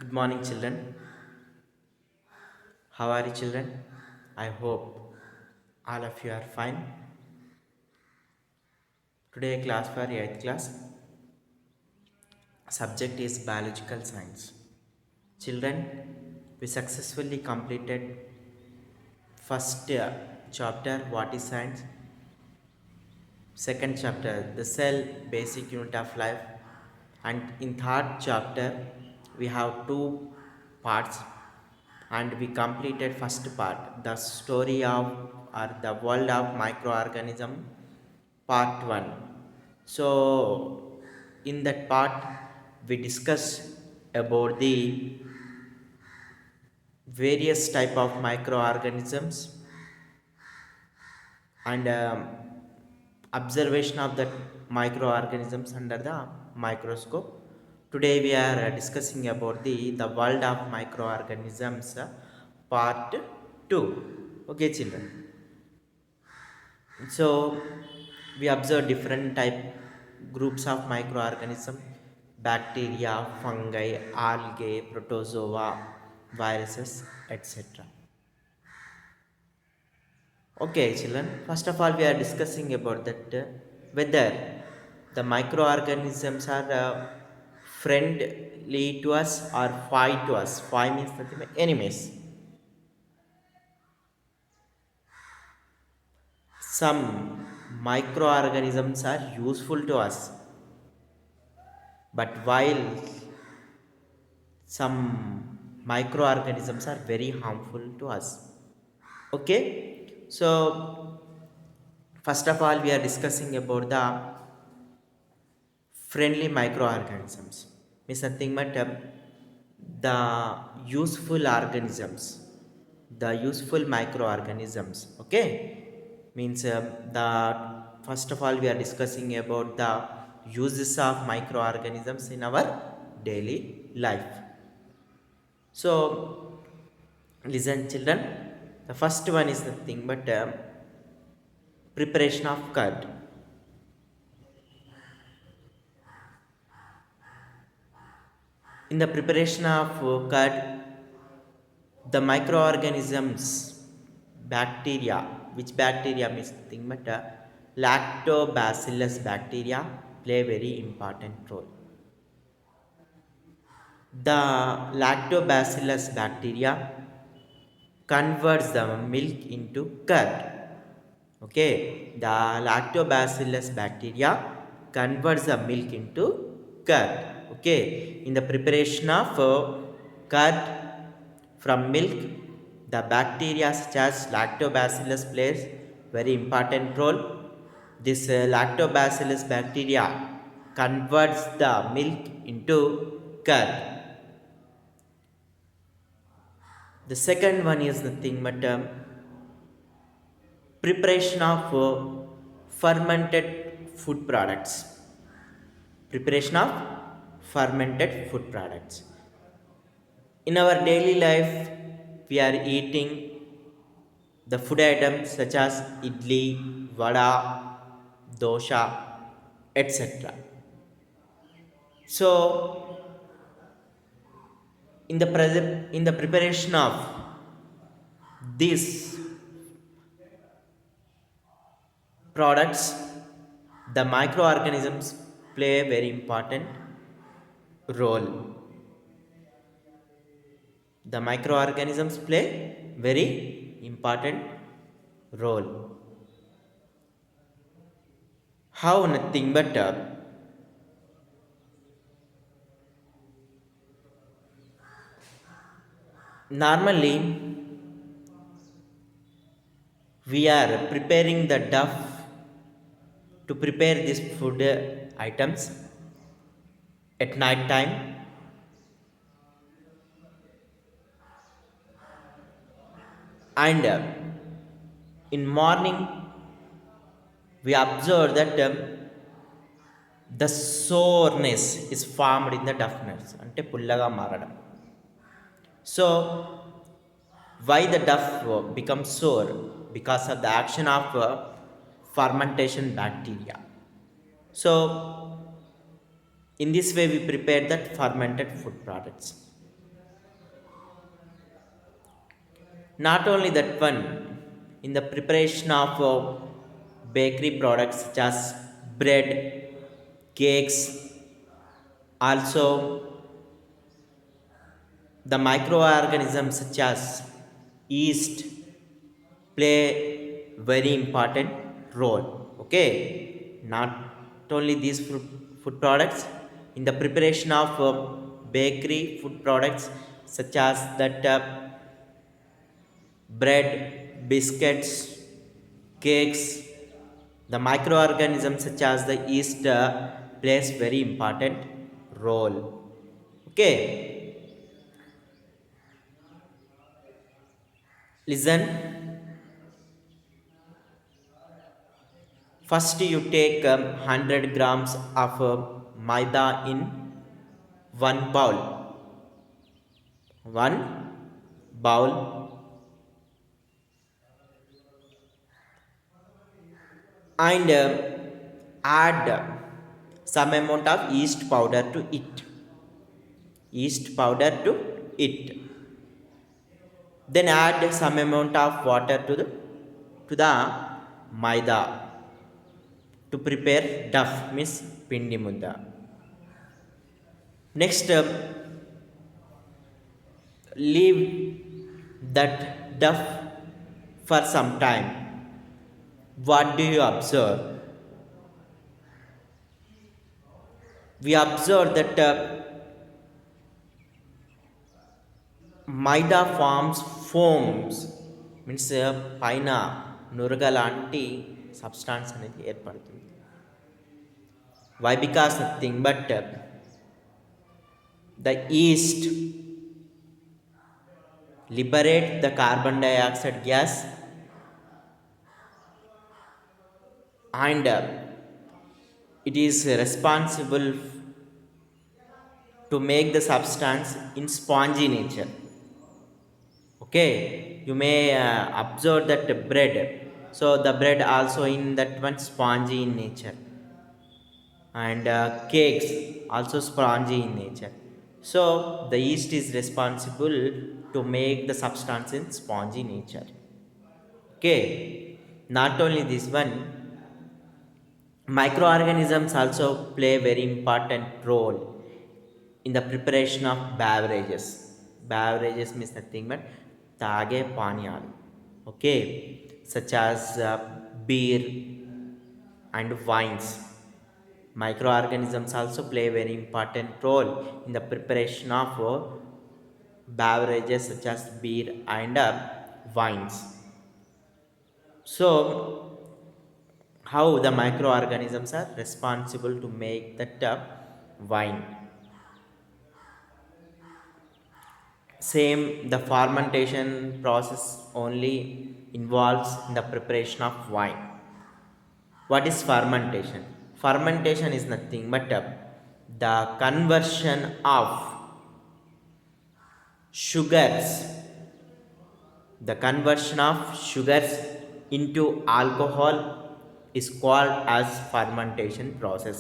Good morning, children. How are you, children? I hope all of you are fine. Today, class for 8th class. Subject is biological science. Children, we successfully completed first chapter, what is science? Second chapter, the cell, basic unit of life. And in third chapter, we have two parts, and we completed first part, the story of or the world of microorganism, part 1. So in that part we discuss about the various type of microorganisms and observation of the microorganisms under the microscope. Today we are discussing about the world of microorganisms, part 2. Okay, children. So we observe different type groups of microorganism: bacteria, fungi, algae, protozoa, viruses, etc. Okay, children. First of all, we are discussing about that whether the microorganisms are friendly to us or fight to us. Fight means nothing but enemies. Some microorganisms are useful to us, but while some microorganisms are very harmful to us. Okay, so first of all, we are discussing about the friendly microorganisms. Means nothing but the useful organisms, the useful microorganisms. Okay, means the first of all we are discussing about the uses of microorganisms in our daily life. So listen, children. The first one is nothing but preparation of curd. In the preparation of curd, the microorganisms, bacteria, which bacteria means nothing but lactobacillus bacteria play a very important role. The lactobacillus bacteria converts the milk into curd. Okay, the lactobacillus bacteria converts the milk into curd. Okay, in the preparation of curd from milk, the bacteria such as lactobacillus plays very important role. This lactobacillus bacteria converts the milk into curd. The second one is nothing but preparation of fermented food products. Preparation of fermented food products. In our daily life, we are eating the food items such as idli, vada, dosha, etc. So, in the preparation of these products, the microorganisms play a very important role. The microorganisms play very important role. How nothing but normally we are preparing the duff to prepare these food items at night time, and in morning we observe that the soreness is formed in the duffness అంటే పుల్లగా మారడం. So why the duff becomes sour? Because of the action of fermentation bacteria. So in this way we prepare that fermented food products. Not only that one, in the preparation of bakery products such as bread, cakes, also the microorganisms such as yeast play very important role. Okay, not only these food products, in the preparation of bakery food products such as that bread, biscuits, cakes, the microorganisms such as the yeast plays very important role. Okay, listen. First, you take 100 grams of maida in one bowl. One bowl, and add some amount of yeast powder to it. Yeast powder to it. Then add some amount of water to the maida to prepare duff, means pindi mudda. Next, leave that duff for some time. What do you observe? We observe that maida forms foams, means పైన నురగ లాంటి substance అనేది ఏర్పడుతుంది. Why? Because nothing but the yeast liberate the carbon dioxide gas, and it is responsible to make the substance in spongy nature. Okay, you may observe that bread. So the bread also in that one spongy in nature, and cakes also spongy in nature. So the yeast is responsible to make the substance in spongy nature. Okay, not only this one, microorganisms also play very important role in the preparation of beverages. Beverages means nothing but తాగే పానీయాలు. Okay, such as beer and wines. Microorganisms also play a very important role in the preparation of beverages such as beer and wines. So, how the microorganisms are responsible to make that wine? Same, the fermentation process only involves in the preparation of wine. What is fermentation? Fermentation is nothing but the conversion of sugars, the conversion of sugars into alcohol is called as fermentation process.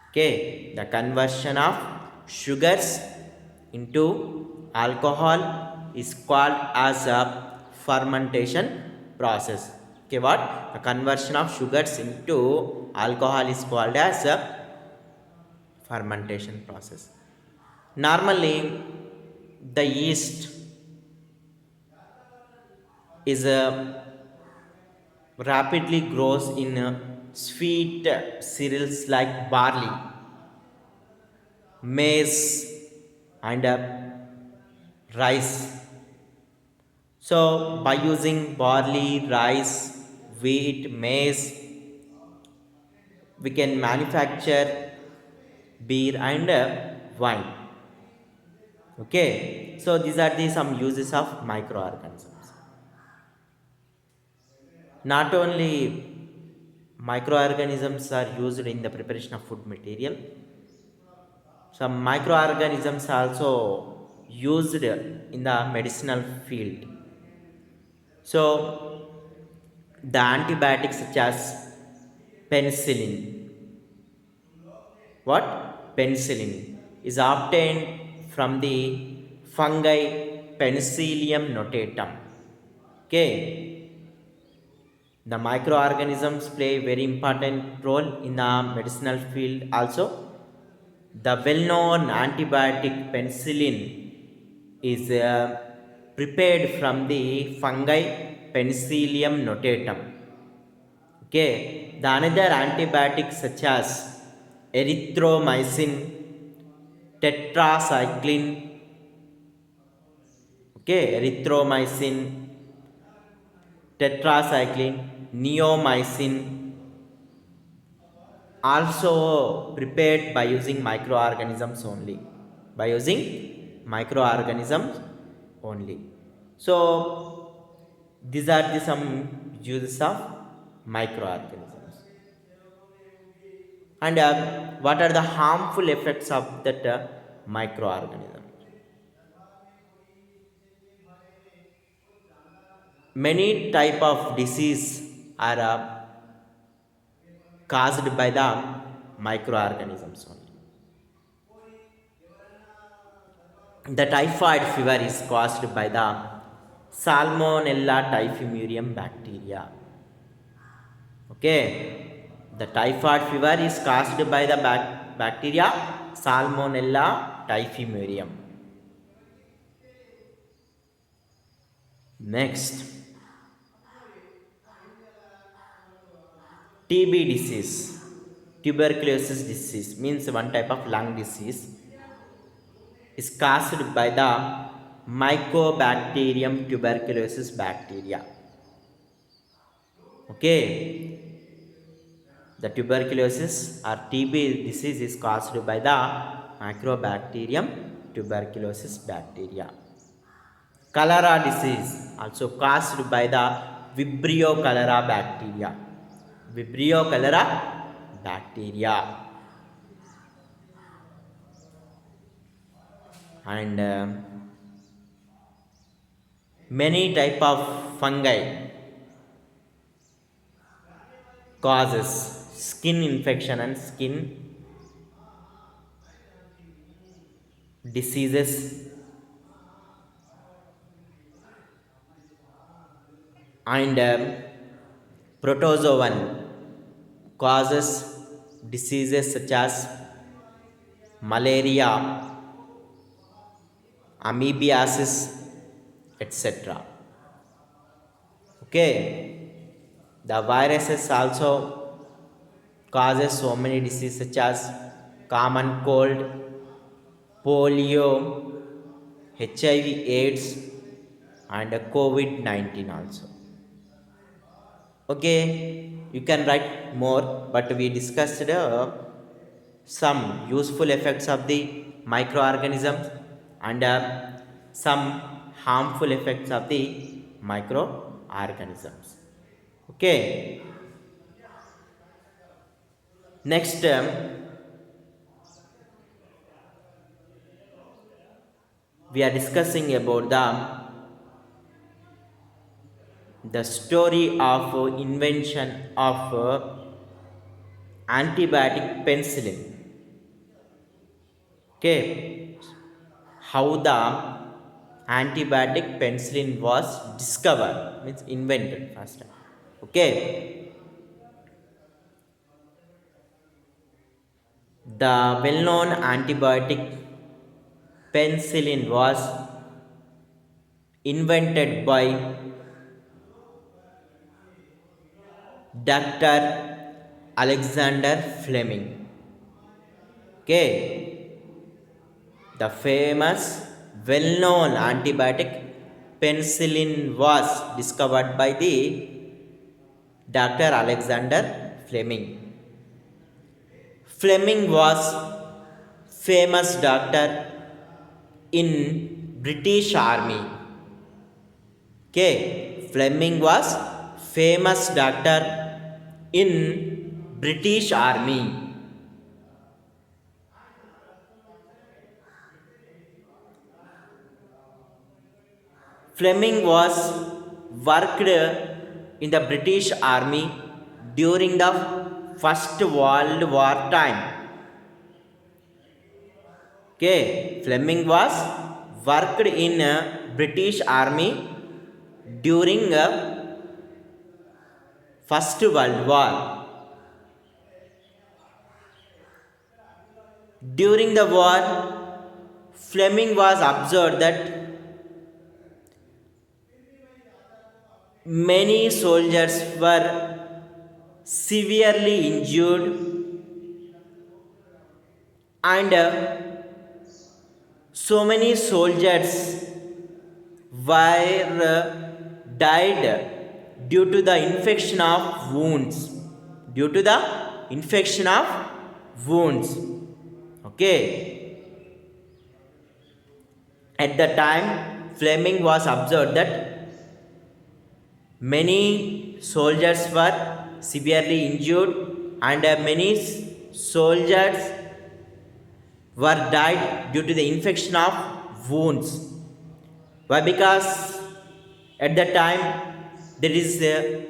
Okay, the conversion of sugars into alcohol is called as a fermentation process. Okay, what? The conversion of sugars into alcohol is called as a fermentation process. Normally, the yeast is rapidly grows in sweet cereals like barley, maize, and rice. So, by using barley, rice, wheat, maize, we can manufacture beer and wine. Okay, so these are the some uses of microorganisms. Not only microorganisms are used in the preparation of food material, some microorganisms are also used in the medicinal field. So, the antibiotics such as penicillin, what? Penicillin is obtained from the fungi Penicillium notatum. Okay, the microorganisms play a very important role in the medicinal field also. The well-known antibiotic penicillin is prepared from the fungi Penicillium notatum. Okay, the another antibiotics such as erythromycin, tetracycline, okay, erythromycin, tetracycline, neomycin, also prepared by using microorganisms only. By using microorganisms only. So these are the some uses of microorganisms. And what are the harmful effects of that microorganism? Many type of disease are caused by the microorganisms only. The typhoid fever is caused by the Salmonella typhimurium bacteria. Okay, the typhoid fever is caused by the bacteria Salmonella typhimurium. Next, TB disease, tuberculosis disease means one type of lung disease is caused by the Mycobacterium tuberculosis bacteria. Okay, the tuberculosis or TB disease is caused by the Mycobacterium tuberculosis bacteria. Cholera disease also caused by the Vibrio cholera bacteria. Vibrio cholera bacteria. And many type of fungi causes skin infection and skin diseases, and protozoan causes diseases such as malaria, amoebiasis, etc. Okay, the viruses also causes so many diseases such as common cold, polio, HIV/AIDS, and COVID-19 also. Okay, you can write more, but we discussed some useful effects of the microorganisms and some harmful effects of the microorganisms. Okay, next we are discussing about the story of invention of antibiotic penicillin. Okay, how the antibiotic penicillin was discovered means invented first time. Okay, the well-known antibiotic penicillin was invented by Dr. Alexander Fleming. Okay, the famous well-known antibiotic penicillin was discovered by the Dr. Alexander Fleming. Fleming was famous doctor in British Army. Okay, Fleming was famous doctor in British Army. Fleming was worked in the British Army during the First World War time. Okay, Fleming was worked in British Army during First World War. During the war, Fleming was observed that many soldiers were severely injured and so many soldiers were died due to the infection of wounds. Due to the infection of wounds. Okay. At the time, Fleming was observed that many soldiers were severely injured and many soldiers were died due to the infection of wounds. Why? Because at the time there is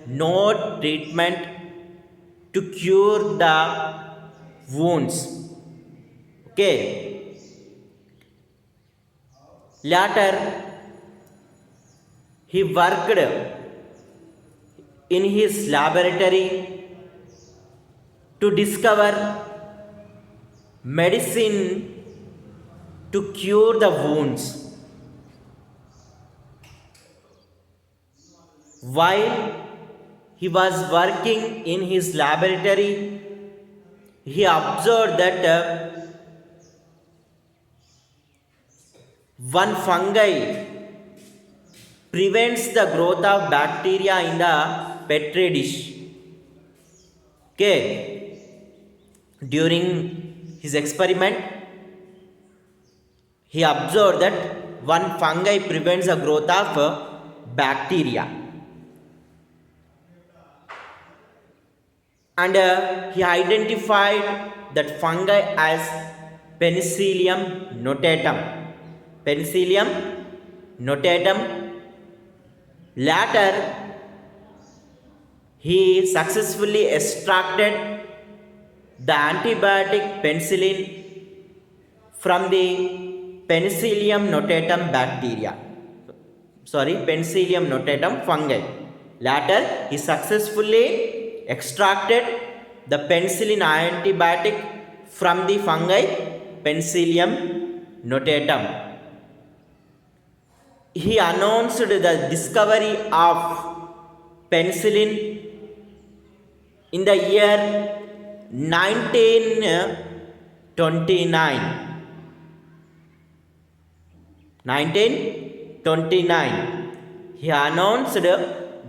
no treatment to cure the wounds. Okay. Later, he worked in his laboratory to discover medicine to cure the wounds. While he was working in his laboratory, he observed that one fungi prevents the growth of bacteria in the petri dish. Okay. During his experiment, he observed that one fungi prevents the growth of bacteria. And he identified that fungi as Penicillium notatum. Penicillium notatum. Later, he successfully extracted the antibiotic penicillin from the Penicillium notatum bacteria. Penicillium notatum fungi. Later, he successfully extracted the penicillin antibiotic from the fungi Penicillium notatum. He announced the discovery of penicillin in the year 1929. 1929. He announced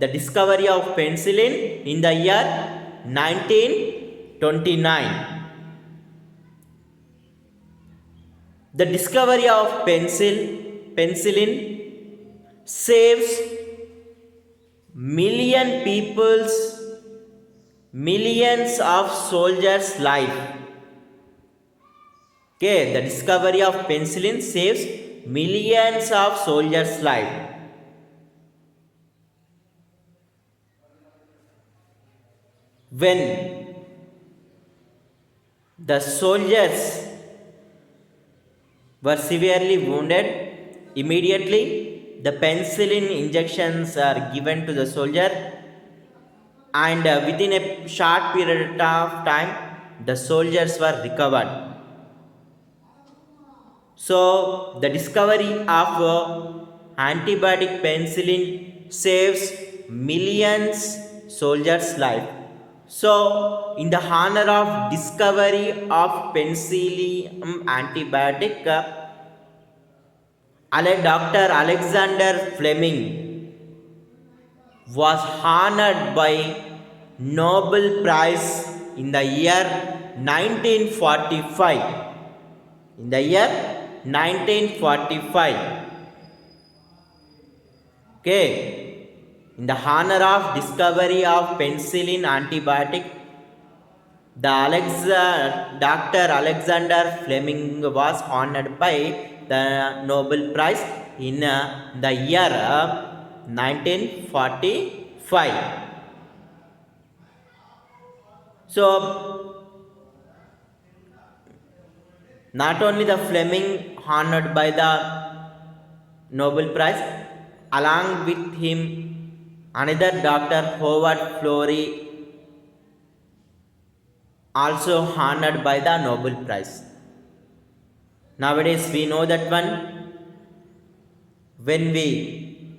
the discovery of penicillin in the year 1929. The discovery of penicillin saves millions of soldiers' life. Okay, the discovery of penicillin saves millions of soldiers' life. When the soldiers were severely wounded, immediately the penicillin injections are given to the soldier, and within a short period of time the soldiers were recovered. So the discovery of antibiotic penicillin saves millions soldiers' life. So in the honor of discovery of penicillin antibiotic, Dr. Alexander Fleming was honored by Nobel Prize in the year 1945. In the year 1945. Okay. In the honor of discovery of penicillin antibiotic, Dr. Alexander Fleming was honored by the Nobel Prize in the year 1945. So, not only the Fleming honored by the Nobel Prize. Along with him, another Dr. Howard Florey, also honored by the Nobel Prize. Nowadays, we know that when we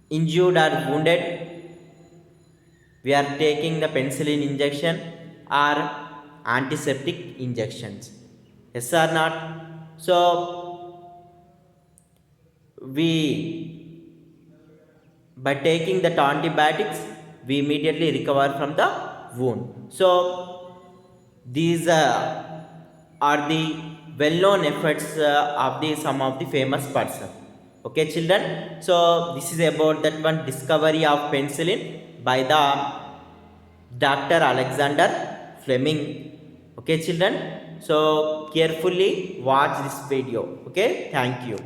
injured or wounded, we are taking the penicillin injection or antiseptic injections. Yes or not? So we by taking that antibiotics, we immediately recover from the wound. So these are the well-known efforts of the some of the famous person. Okay, children. So this is about that one discovery of penicillin by the Dr. Alexander Fleming. Okay, children. So carefully watch this video. Okay, thank you.